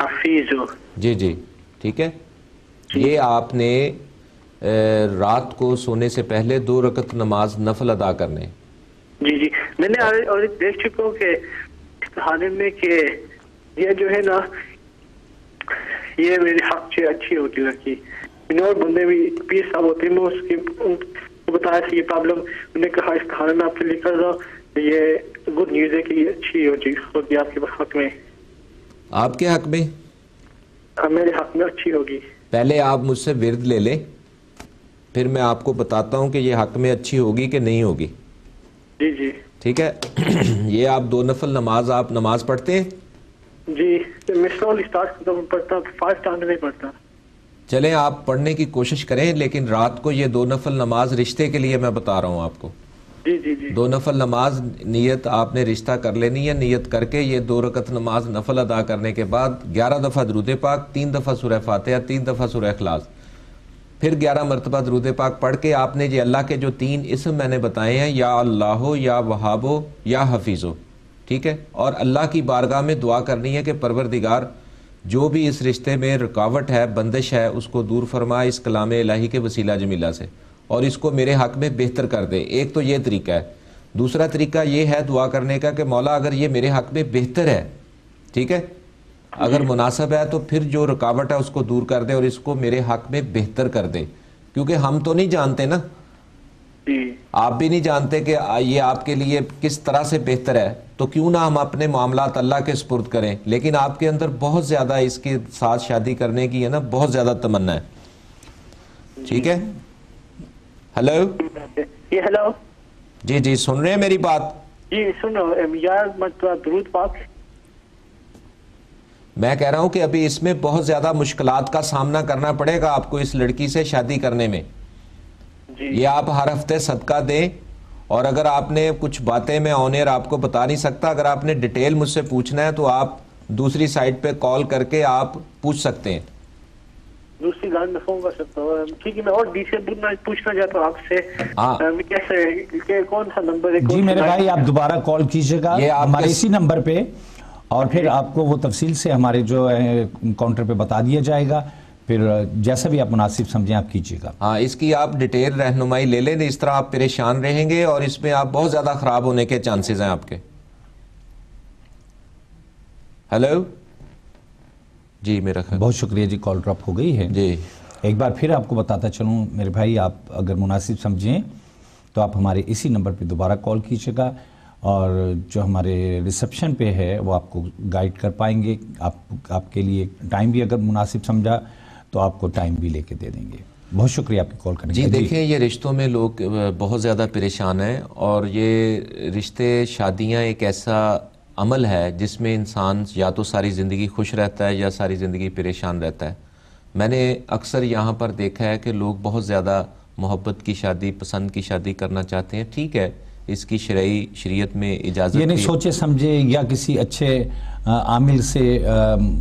حفیظو. جی جی ٹھیک ہے. یہ آپ نے رات کو سونے سے پہلے 2 رکعت نماز نفل ادا کرنے. جی جی میں نے اور دیکھ چکا ہوں کہ کہانی میں کہ یہ جو ہے نا یہ میری حق سے اچھی ہوتی لگی. اور بندے بھی پیر صاحب ہوتے ہیں, میں اس کی ان کو بتایا تھا یہ پرابلم, انہوں نے کہا اس کہانی میں آپ سے لکھ کر دو, یہ گڈ نیوز ہے کہ یہ اچھی ہوگی آپ کے حق میں. آپ کے حق میں میرے حق میں اچھی ہوگی. پہلے آپ مجھ سے ورد لے لیں, پھر میں آپ کو بتاتا ہوں کہ یہ حق میں اچھی ہوگی کہ نہیں ہوگی. جی جی ٹھیک ہے. یہ آپ 2 نفل نماز آپ نماز پڑھتے ہیں؟ جی میں سلولی اسٹارٹ کرتا ہوں, پڑھتا 5 ٹائم نہیں پڑھتا. چلیں آپ پڑھنے کی کوشش کریں, لیکن رات کو یہ 2 نفل نماز رشتے کے لیے میں بتا رہا ہوں آپ کو. جی جی جی 2 نفل نماز نیت آپ نے رشتہ کر لینی ہے. نیت کر کے یہ 2 رکعت نماز نفل ادا کرنے کے بعد 11 دفعہ درود پاک, 3 دفعہ سورہ فاتحہ, 3 دفعہ سورہ اخلاص, پھر 11 مرتبہ درود پاک پڑھ کے آپ نے یہ اللہ کے جو 3 اسم میں نے بتائے ہیں, یا اللہ, یا وہابو, یا حفیظو, ٹھیک ہے, اور اللہ کی بارگاہ میں دعا کرنی ہے کہ پروردگار جو بھی اس رشتے میں رکاوٹ ہے, بندش ہے, اس کو دور فرما اس کلام الہی کے وسیلہ جمیلہ سے, اور اس کو میرے حق میں بہتر کر دے. ایک تو یہ طریقہ ہے. دوسرا طریقہ یہ ہے دعا کرنے کا کہ مولا اگر یہ میرے حق میں بہتر ہے, ٹھیک ہے, اگر مناسب ہے تو پھر جو رکاوٹ ہے اس کو دور کر دے اور اس کو میرے حق میں بہتر کر دے. کیونکہ ہم تو نہیں جانتے نا, آپ بھی نہیں جانتے کہ یہ آپ کے لیے کس طرح سے بہتر ہے, تو کیوں نہ ہم اپنے معاملات اللہ کے سپرد کریں. لیکن آپ کے اندر بہت زیادہ اس کے ساتھ شادی کرنے کی ہے نا, بہت زیادہ تمنا ہے. ٹھیک ہے. ہلو جی ہلو. جی جی سن رہے ہیں میری بات؟ جی سنو یار مطلب درود پاک. میں کہہ رہا ہوں کہ ابھی اس میں بہت زیادہ مشکلات کا سامنا کرنا پڑے گا آپ کو اس لڑکی سے شادی کرنے میں. یہ آپ ہر ہفتے صدقہ دیں, اور اگر آپ نے کچھ باتیں میں آن ایئر آپ کو بتا نہیں سکتا, اگر آپ نے ڈیٹیل مجھ سے پوچھنا ہے تو آپ دوسری سائٹ پہ کال کر کے آپ پوچھ سکتے ہیں. دوسری لائن میں فون کر سکتا ہوں. ٹھیک ہے, میں اور ڈیٹیل پوچھنا چاہتا ہوں آپ سے. کیسے کون سا نمبر ہے؟ جی میرے بھائی آپ دوبارہ کال کیجئے گا ہمارے اسی نمبر پہ, اور پھر آپ کو وہ تفصیل سے ہمارے جو کاؤنٹر پہ بتا دیا جائے گا. پھر جیسا بھی آپ مناسب سمجھیں آپ کیجئے گا. ہاں اس کی آپ ڈیٹیل رہنمائی لے لیں, اس طرح آپ پریشان رہیں گے اور اس میں آپ بہت زیادہ خراب ہونے کے چانسز ہیں آپ کے. ہلو جی میرا خیال بہت شکریہ جی, کال ڈراپ ہو گئی ہے. جی ایک بار پھر آپ کو بتاتا چلوں میرے بھائی, آپ اگر مناسب سمجھیں تو آپ ہمارے اسی نمبر پہ دوبارہ کال کیجئے گا, اور جو ہمارے ریسپشن پہ ہے وہ آپ کو گائیڈ کر پائیں گے. آپ کے لیے ٹائم بھی اگر مناسب سمجھا تو آپ کو ٹائم بھی لے کے دے دیں گے. بہت شکریہ آپ کی کال کرنے کا. جی دیکھیں یہ رشتوں میں لوگ بہت زیادہ پریشان ہیں, اور یہ رشتے شادیاں ایک ایسا عمل ہے جس میں انسان یا تو ساری زندگی خوش رہتا ہے یا ساری زندگی پریشان رہتا ہے. میں نے اکثر یہاں پر دیکھا ہے کہ لوگ بہت زیادہ محبت کی شادی, پسند کی شادی کرنا چاہتے ہیں. ٹھیک ہے, اس کی شریعت میں اجازت یعنی سوچے سمجھے یا کسی اچھے عامل سے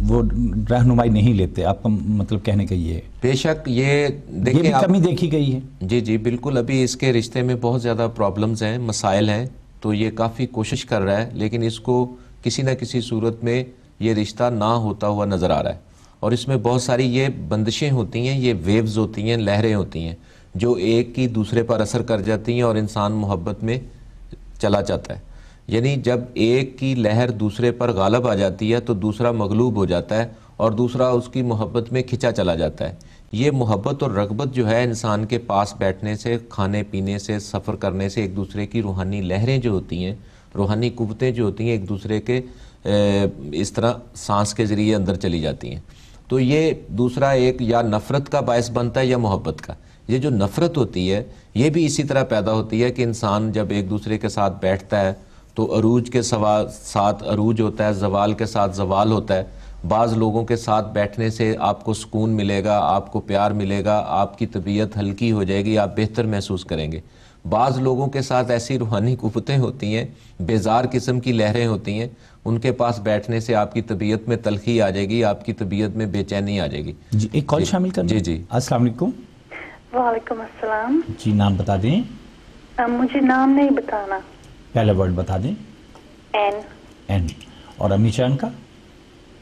وہ رہنمائی نہیں لیتے, آپ کا مطلب کہنے کا یہ ہے؟ بے شک یہ دیکھیں, یہ بھی کمی دیکھی گئی ہے. جی جی بالکل, ابھی اس کے رشتے میں بہت زیادہ پرابلمز ہیں, مسائل ہیں, تو یہ کافی کوشش کر رہا ہے, لیکن اس کو کسی نہ کسی صورت میں یہ رشتہ نہ ہوتا ہوا نظر آ رہا ہے. اور اس میں بہت ساری یہ بندشیں ہوتی ہیں, یہ ویوز ہوتی ہیں, لہریں ہوتی ہیں, جو ایک کی دوسرے پر اثر کر جاتی ہیں اور انسان محبت میں چلا جاتا ہے. یعنی جب ایک کی لہر دوسرے پر غالب آ جاتی ہے تو دوسرا مغلوب ہو جاتا ہے اور دوسرا اس کی محبت میں کھنچا چلا جاتا ہے. یہ محبت اور رغبت جو ہے انسان کے پاس بیٹھنے سے, کھانے پینے سے, سفر کرنے سے, ایک دوسرے کی روحانی لہریں جو ہوتی ہیں, روحانی قوتیں جو ہوتی ہیں, ایک دوسرے کے اس طرح سانس کے ذریعے اندر چلی جاتی ہیں. تو یہ دوسرا ایک یا نفرت کا باعث بنتا ہے یا محبت کا. یہ جو نفرت ہوتی ہے یہ بھی اسی طرح پیدا ہوتی ہے کہ انسان جب ایک دوسرے کے ساتھ بیٹھتا ہے تو عروج کے ساتھ عروج ہوتا ہے, زوال کے ساتھ زوال ہوتا ہے. بعض لوگوں کے ساتھ بیٹھنے سے آپ کو سکون ملے گا, آپ کو پیار ملے گا, آپ کی طبیعت ہلکی ہو جائے گی, آپ بہتر محسوس کریں گے. بعض لوگوں کے ساتھ ایسی روحانی قوتیں ہوتی ہیں, بیزار قسم کی لہریں ہوتی ہیں, ان کے پاس بیٹھنے سے آپ کی طبیعت میں تلخی آ جائے گی, آپ کی طبیعت میں بے چینی آ جائے گی. جی ایک کال شامل کرنا. جی جی السلام علیکم. وعلیکم السلام. جی نام بتا دیں. مجھے نام نہیں بتانا. پہلا ورڈ بتا دیں. این. این. اور امی جان کا؟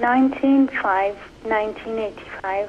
19/5/1985।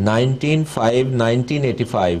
19/5/1985।